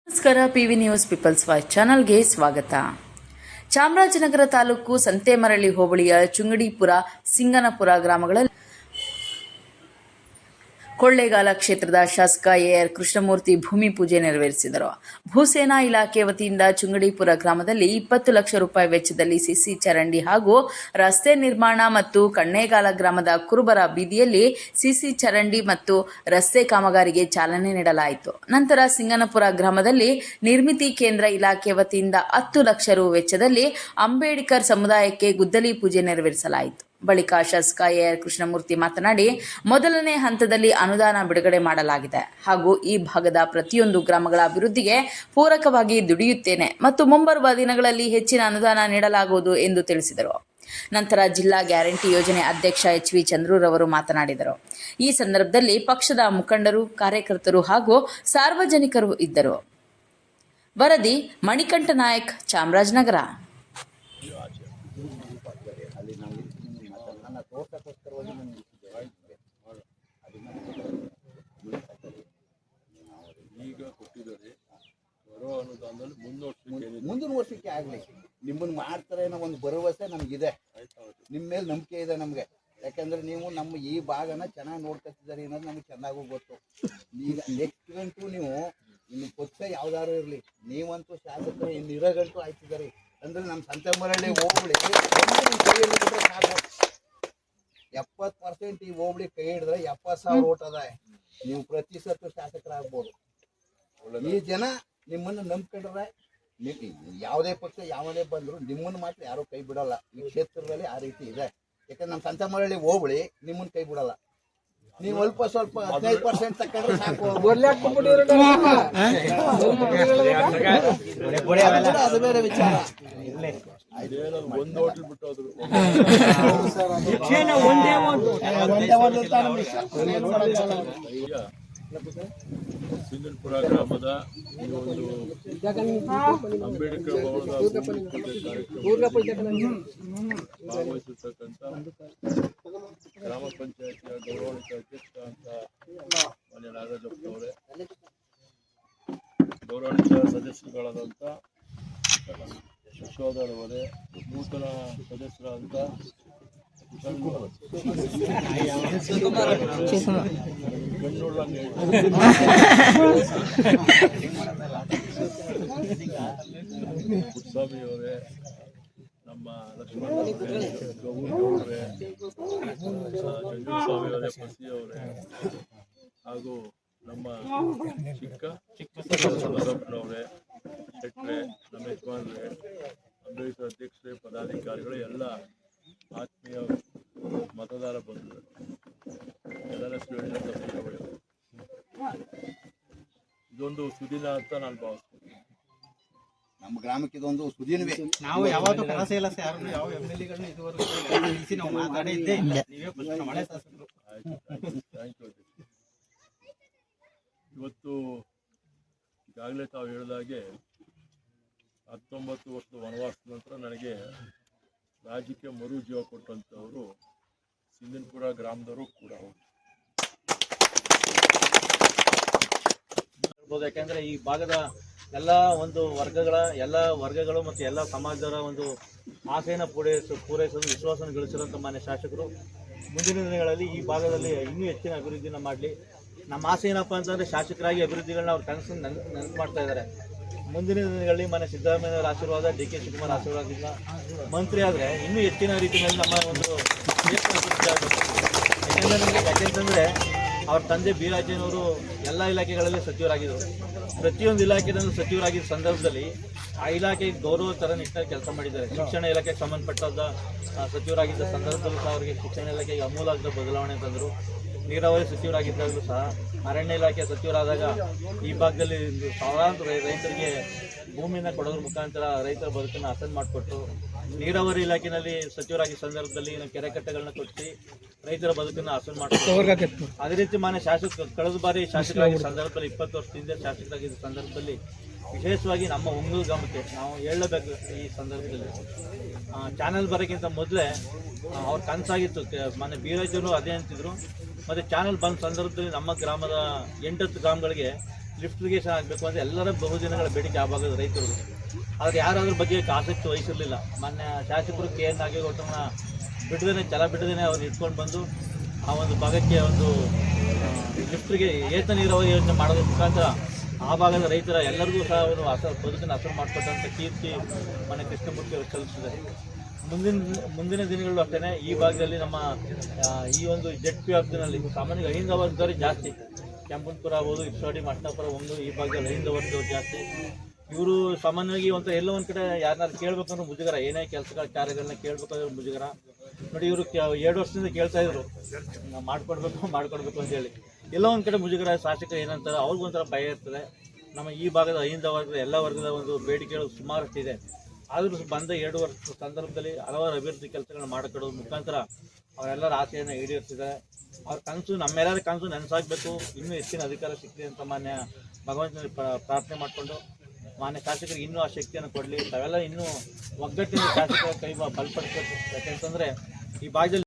ನಮಸ್ಕಾರ. PV news people's voice ಚಾನಲ್ಗೆ ಸ್ವಾಗತ. ಚಾಮರಾಜನಗರ ತಾಲೂಕು ಸಂತೇಮರಳಿ ಹೋಬಳಿಯ ಚುಂಗಡಿಪುರ, ಸಿಂಗನಪುರ ಗ್ರಾಮಗಳಲ್ಲಿ ಕೊಳ್ಳೇಗಾಲ ಕ್ಷೇತ್ರದ ಶಾಸಕ ಎಆರ್ ಕೃಷ್ಣಮೂರ್ತಿ ಭೂಮಿ ಪೂಜೆ ನೆರವೇರಿಸಿದರು. ಭೂಸೇನಾ ಇಲಾಖೆ ವತಿಯಿಂದ ಚುಂಗಡಿಪುರ ಗ್ರಾಮದಲ್ಲಿ 20 ಲಕ್ಷ ರೂಪಾಯಿ ವೆಚ್ಚದಲ್ಲಿ ಸಿಸಿ ಚರಂಡಿ ಹಾಗೂ ರಸ್ತೆ ನಿರ್ಮಾಣ ಮತ್ತು ಕಣ್ಣೇಗಾಲ ಗ್ರಾಮದ ಕುರುಬರ ಬೀದಿಯಲ್ಲಿ ಸಿಸಿ ಚರಂಡಿ ಮತ್ತು ರಸ್ತೆ ಕಾಮಗಾರಿಗೆ ಚಾಲನೆ ನೀಡಲಾಯಿತು. ನಂತರ ಸಿಂಗನಪುರ ಗ್ರಾಮದಲ್ಲಿ ನಿರ್ಮಿತಿ ಕೇಂದ್ರ ಇಲಾಖೆ ವತಿಯಿಂದ 10 ಲಕ್ಷ ರು ವೆಚ್ಚದಲ್ಲಿ ಅಂಬೇಡ್ಕರ್ ಸಮುದಾಯಕ್ಕೆ ಗುದ್ದಲಿ ಪೂಜೆ ನೆರವೇರಿಸಲಾಯಿತು. ಬಳಿಕ ಶಾಸಕ ಎಆರ್ ಕೃಷ್ಣಮೂರ್ತಿ ಮಾತನಾಡಿ, ಮೊದಲನೇ ಹಂತದಲ್ಲಿ ಅನುದಾನ ಬಿಡುಗಡೆ ಮಾಡಲಾಗಿದೆ ಹಾಗೂ ಈ ಭಾಗದ ಪ್ರತಿಯೊಂದು ಗ್ರಾಮಗಳ ಅಭಿವೃದ್ಧಿಗೆ ಪೂರಕವಾಗಿ ದುಡಿಯುತ್ತೇನೆ ಮತ್ತು ಮುಂಬರುವ ದಿನಗಳಲ್ಲಿ ಹೆಚ್ಚಿನ ಅನುದಾನ ನೀಡಲಾಗುವುದು ಎಂದು ತಿಳಿಸಿದರು. ನಂತರ ಜಿಲ್ಲಾ ಗ್ಯಾರಂಟಿ ಯೋಜನೆ ಅಧ್ಯಕ್ಷ ಎಚ್.ವಿ. ಚಂದ್ರೂರವರು ಮಾತನಾಡಿದರು. ಈ ಸಂದರ್ಭದಲ್ಲಿ ಪಕ್ಷದ ಮುಖಂಡರು, ಕಾರ್ಯಕರ್ತರು ಹಾಗೂ ಸಾರ್ವಜನಿಕರು ಇದ್ದರು. ವರದಿ ಮಣಿಕಂಠ ನಾಯಕ್, ಚಾಮರಾಜನಗರ. ಈಗ ಕೊಟ್ಟಿದ್ದಾರೆ. ಬರೋ ಅನುದಾನದಲ್ಲಿ ಮುಂದಿನ ವರ್ಷಕ್ಕೆ ಆಗಲಿ, ನಿಮ್ಮನ್ನು ಮಾಡ್ತಾರೆ ಅನ್ನೋ ಒಂದು ಭರವಸೆ ನಮಗಿದೆ. ನಿಮ್ಮ ಮೇಲೆ ನಂಬಿಕೆ ಇದೆ ನಮಗೆ. ಯಾಕಂದ್ರೆ ನೀವು ನಮ್ಮ ಈ ಭಾಗನ ಚೆನ್ನಾಗಿ ನೋಡ್ಕೊತಿದ್ದಾರೆ ಅನ್ನೋದು ನಮ್ಗೆ ಚೆನ್ನಾಗೂ ಗೊತ್ತು. ಈಗ ನೆಕ್ಸ್ಟ್ ಗಂಟು ನೀವು ಇನ್ನು ಪಕ್ಷ ಯಾವ್ದಾದ್ರು ಇರಲಿ, ನೀವಂತೂ ಶಾಸಕರು ಇನ್ನು ಇರೋ ಗಂಟು ಆಯ್ತಿದ್ದಾರೆ ಅಂದ್ರೆ ನಮ್ಮ ಸಂತೇಮರಳಿ ಹೋಬಳಿ ಕೈ ಹಿಡಿದ್ರೆ ಸಾಕು. 70% ಈ ಹೋಬಳಿ ಕೈ ಹಿಡಿದ್ರೆ 70,000 ಓಟ್ ಅದ. ನೀವು ಪ್ರತಿಶತ ಶಾಸಕರಾಗ್ಬೋದು. ಈ ಜನ ನಿಮ್ಮನ್ನು ನಂಬ್ಕೊಂಡ್ರೆ ಯಾವುದೇ ಪಕ್ಷ ಯಾವನೇ ಬಂದ್ರು ನಿಮ್ಮನ್ನು ಮಾತ್ರ ಯಾರು ಕೈ ಬಿಡಲ್ಲ. ಈ ಕ್ಷೇತ್ರದಲ್ಲಿ ಆ ರೀತಿ ಇದೆ. ಯಾಕಂದ್ರೆ ನಮ್ಮ ಸಂತೇಮರಳಿ ಹೋಬಳಿ ನಿಮ್ಮನ್ನು ಕೈ ಬಿಡಲ್ಲ. ನೀವು ಸ್ವಲ್ಪ 15% ತಕೊಂಡ್ರೆ ಸಾಕು. ಅದು ಬೇರೆ ವಿಚಾರ. ಒಂದು ಹೋಟೆಲ್ ಬಿಟ್ಟು ಹೋದ್ರು. ಸಿಂಗನಪುರ ಗ್ರಾಮದ ಈ ಒಂದು ಅಂಬೇಡ್ಕರ್ ಭವನದ ಭಾಗವಹಿಸಿರ್ತಕ್ಕಂಥ ಗ್ರಾಮ ಪಂಚಾಯತಿಯ ಗೌರವಾನ್ವಿತ ಅಧ್ಯಕ್ಷ ಅಂತ ಮಾನ್ಯ ನಾಗರಾಜಪ್ಪನವರೇ, ಗೌರವಾನ್ವಿತ ಸದಸ್ಯರುಗಳಾದಂಥ ಯಶೋಧರವರೇ, ನೂತನ ಸದಸ್ಯರಾದಂಥ ಪುಟ್ಸ್ವಾಮಿಯವರೇ, ನಮ್ಮ ಲಕ್ಷ್ಮಣ ಗೌರವರೇ, ಚಂದ್ರಸ್ವಾಮಿಯವರೇ, ಪಸಿಯವರೇ ಹಾಗೂ ನಮ್ಮ ಚಿಕ್ಕಪ್ಪನವರೇ, ಶೆಟ್ರೆ, ನಮ್ಮ ಯಜಮಾನ್ರೆ, ಅಂಬೇಡ್ಕರ್ ಅಧ್ಯಕ್ಷರೇ, ಪದಾಧಿಕಾರಿಗಳು, ಎಲ್ಲ ಆತ್ಮೀಯ ಮತದಾರ ಬಂಧುಗಳು, ಎಲ್ಲರ ಇದೊಂದು ಸುದಿನ ಅಂತ ನಾನು ಭಾವಿಸ್ತೀನಿ. ನಮ್ಮ ಗ್ರಾಮಕ್ಕೆ ಇದೊಂದು ಸುದಿನವೇ. ನಾವು ಯಾವತ್ತೂ ಕನಸೇ ಇಲ್ಲ ಸರ್, ಯಾರು ಯಾವ ಎಮ್ಎಲ್ಎಗಳನ್ನ ಇದುವರೆಗೂ ನಾವು ಮಾತಾಡಿದ್ದೇ ಇಲ್ಲ. ನೀವೇ ಮಳೆ ಶಾಸಕರು. Thank you. ಇವತ್ತು ಈಗಾಗಲೇ ತಾವು ಹೇಳಿದಾಗೆ 19 ವರ್ಷದ ವನವಾಸದ ನಂತರ ನನಗೆ ರಾಜ್ಯಕ್ಕೆ ಮರು ಜೀವ ಕೊಟ್ಟಂಥವರು ಸಿಂಗನಪುರ ಗ್ರಾಮದವರು ಕೂಡ ಹೌದು. ಯಾಕಂದ್ರೆ ಈ ಭಾಗದ ಎಲ್ಲ ಒಂದು ವರ್ಗಗಳು ಮತ್ತು ಎಲ್ಲ ಸಮಾಜದ ಒಂದು ಆಸೆಯನ್ನು ಪೂರೈಸಲು ವಿಶ್ವಾಸವನ್ನು ಗಳಿಸಿರುವಂಥ ಮಾನ್ಯ ಶಾಸಕರು ಮುಂದಿನ ದಿನಗಳಲ್ಲಿ ಈ ಭಾಗದಲ್ಲಿ ಇನ್ನೂ ಹೆಚ್ಚಿನ ಅಭಿವೃದ್ಧಿನ ಮಾಡಲಿ. ನಮ್ಮ ಆಸೆ ಏನಪ್ಪ ಅಂತಂದರೆ ಶಾಸಕರಾಗಿ ಅಭಿವೃದ್ಧಿಗಳನ್ನ ಅವ್ರ ಕನಸನ್ನು ನೆನಪು ಮಾಡ್ತಾ ಇದ್ದಾರೆ. ಮುಂದಿನ ದಿನಗಳಲ್ಲಿ ಮಾನ್ಯ ಸಿದ್ದರಾಮಯ್ಯವರ ಆಶೀರ್ವಾದ, ಡಿ ಕೆ ಶಿವಕುಮಾರ್ ಆಶೀರ್ವಾದದಿಂದ ಮಂತ್ರಿ ಆದರೆ ಇನ್ನೂ ಹೆಚ್ಚಿನ ರೀತಿಯಲ್ಲಿ ನಮ್ಮ ಒಂದು ಯಾಕೆಂತಂದರೆ ಅವ್ರ ತಂದೆ ಬಿ ರಾಜಯ್ಯನವರು ಎಲ್ಲ ಇಲಾಖೆಗಳಲ್ಲಿ ಸಚಿವರಾಗಿದ್ದರು. ಪ್ರತಿಯೊಂದು ಇಲಾಖೆಯಲ್ಲೂ ಸಚಿವರಾಗಿದ್ದ ಸಂದರ್ಭದಲ್ಲಿ ಆ ಇಲಾಖೆಗೆ ಗೌರವ ಥರ ನಿಟ್ಟಿನಲ್ಲಿ ಕೆಲಸ ಮಾಡಿದ್ದಾರೆ. ಶಿಕ್ಷಣ ಇಲಾಖೆಗೆ ಸಂಬಂಧಪಟ್ಟಾದ ಸಚಿವರಾಗಿದ್ದ ಸಂದರ್ಭದಲ್ಲೂ ಸಹ ಅವರಿಗೆ ಶಿಕ್ಷಣ ಇಲಾಖೆಗೆ ಅಮೂಲಾಗ್ದ ಬದಲಾವಣೆ ತಂದರು. ನೀರಾವರಿ ಸಚಿವರಾಗಿದ್ದಾಗಲೂ ಸಹ, ಅರಣ್ಯ ಇಲಾಖೆ ಸಚಿವರಾದಾಗ ಈ ಭಾಗದಲ್ಲಿ ಸಾವಿರಾರು ರೈತರಿಗೆ ಭೂಮಿಯನ್ನು ಕೊಡೋದ್ರ ಮುಖಾಂತರ ರೈತರ ಬದುಕನ್ನು ಹಸನು ಮಾಡಿಕೊಟ್ಟು, ನೀರಾವರಿ ಇಲಾಖೆಯಲ್ಲಿ ಸಚಿವರಾಗಿದ್ದ ಸಂದರ್ಭದಲ್ಲಿ ಕೆರೆ ಕಟ್ಟೆಗಳನ್ನ ಕಟ್ಟಿಸಿ ರೈತರ ಬದುಕನ್ನು ಹಸನು ಮಾಡಿಕೊಟ್ಟು, ಅದೇ ರೀತಿ ಮಾನ್ಯ ಕಳೆದ ಬಾರಿ ಶಾಸಕರಾಗಿದ್ದ ಸಂದರ್ಭದಲ್ಲಿ 20 ವರ್ಷದಿಂದ ಶಾಸಕರಾಗಿದ್ದ ಸಂದರ್ಭದಲ್ಲಿ ವಿಶೇಷವಾಗಿ ನಮ್ಮ ಒಂಗೂರು ಗ್ರಾಮಕ್ಕೆ ನಾವು ಹೇಳಬೇಕು. ಈ ಸಂದರ್ಭದಲ್ಲಿ ಚಾನಲ್ ಬರೋಕ್ಕಿಂತ ಮೊದಲೇ ಅವ್ರ ಕನಸಾಗಿತ್ತು. ಮೊನ್ನೆ ಬೀರಾಜರು ಅದೇ ಅಂತಿದ್ರು. ಮತ್ತು ಚಾನಲ್ ಬಂದ ಸಂದರ್ಭದಲ್ಲಿ ನಮ್ಮ ಗ್ರಾಮದ 8 ಗ್ರಾಮಗಳಿಗೆ ಲಿಫ್ಟಿಗೇಷನ್ ಆಗಬೇಕು ಅಂತ ಎಲ್ಲರ ಬಹುದಿನಗಳ ಬೇಡಿಕೆ ಆ ಭಾಗದ ರೈತರು. ಆದರೆ ಯಾರು ಅದ್ರ ಬಗ್ಗೆ ಆಸಕ್ತಿ ವಹಿಸಿರಲಿಲ್ಲ. ಮಾನ್ಯ ಶಾಸಕರು ಕೆ ಎನ್ ನಾಗೇಗೌಡರನ್ನ ಬಿಡದೇನೆ ಅವ್ರು ಇಟ್ಕೊಂಡು ಬಂದು ಆ ಒಂದು ಭಾಗಕ್ಕೆ ಒಂದು ಲಿಫ್ಟ್ಗೆ ಏತ ನೀರಾವರಿ ಯೋಜನೆ ಮಾಡೋದ್ರ ಮುಖಾಂತರ ಆ ಭಾಗದ ರೈತರ ಎಲ್ಲರಿಗೂ ಸಹ ಅವರು ಬದುಕನ್ನು ಹಸರು ಮಾಡಿಕೊಟ್ಟಂಥ ಕೀರ್ತಿ ಮನೆ ಕೃಷ್ಣಮೂರ್ತಿ ಅವರು ಸಲ್ಲಿಸಿದ್ದಾರೆ. ಮುಂದಿನ ದಿನಗಳಲ್ಲೂ ಅಷ್ಟೇ ಈ ಭಾಗದಲ್ಲಿ ನಮ್ಮ ಈ ಒಂದು ಜೆಡ್ ಪಿ ವ್ಯಾಪ್ತಿನಲ್ಲಿ ಸಾಮಾನ್ಯ ಅಹಿಂದ ವರ್ಗದವರು ಜಾಸ್ತಿ. ಕೆಂಪನಪುರ ಆಗ್ಬೋದು, ಇರ್ಸವಾಡಿ, ಮಠಪುರ ಒಂದು ಈ ಭಾಗದಲ್ಲಿ ಅಹಿಂದ ವರ್ಗದವ್ರು ಜಾಸ್ತಿ. ಇವರು ಸಾಮಾನ್ಯವಾಗಿ ಒಂಥರ ಎಲ್ಲೋ ಒಂದು ಕಡೆ ಯಾರನ್ನಾರು ಕೇಳ್ಬೇಕಂದ್ರೆ ಮುಜುಗರ, ಏನೇ ಕೆಲಸಗಳ ಕಾರ್ಯಗಳನ್ನ ಕೇಳಬೇಕಾದ್ರೆ ಮುಜುಗರ. ನೋಡಿ, ಇವರು 2 ವರ್ಷದಿಂದ ಕೇಳ್ತಾ ಇದ್ರು ಮಾಡ್ಕೊಡ್ಬೇಕು ಅಂತೇಳಿ. ಎಲ್ಲೋ ಒಂದು ಕಡೆ ಮುಜುಗರ. ಶಾಸಕರು ಏನಂತಾರೆ ಅವ್ರಿಗೊಂಥರ ಭಯ ಇರ್ತದೆ. ನಮ್ಮ ಈ ಭಾಗದ ಅಹಿಂದ ವರ್ಗದ ಎಲ್ಲ ವರ್ಗದ ಒಂದು ಬೇಡಿಕೆಗಳು ಸುಮಾರಷ್ಟಿದೆ. ಆದರೂ ಬಂದ 2 ವರ್ಷದ ಸಂದರ್ಭದಲ್ಲಿ ಹಲವಾರು ಅಭಿವೃದ್ಧಿ ಕೆಲಸಗಳನ್ನ ಮಾಡಿಕೊಡೋದ್ರ ಮುಖಾಂತರ ಅವರೆಲ್ಲರ ಆಸೆಯನ್ನು ಈಡೇರಿಸಿದ್ದಾರೆ. ಅವ್ರ ಕನಸು, ನಮ್ಮೆಲ್ಲರ ಕನಸು ನನಸಾಗಬೇಕು, ಇನ್ನೂ ಹೆಚ್ಚಿನ ಅಧಿಕಾರ ಸಿಕ್ಕಲಿ ಅಂತ ಮಾನ್ಯ ಭಗವಂತನಲ್ಲಿ ಪ್ರಾರ್ಥನೆ ಮಾಡಿಕೊಂಡು ಮಾನ್ಯ ಶಾಸಕರಿಗೆ ಇನ್ನೂ ಆ ಶಕ್ತಿಯನ್ನು ಕೊಡಲಿ. ತಾವೆಲ್ಲ ಇನ್ನೂ ಒಗ್ಗಟ್ಟಿನ ಶಾಸಕರ ಕೈ ಬಲಪಡಿಸಬೇಕು. ಯಾಕೆಂತಂದರೆ ಈ ಭಾಗದಲ್ಲಿ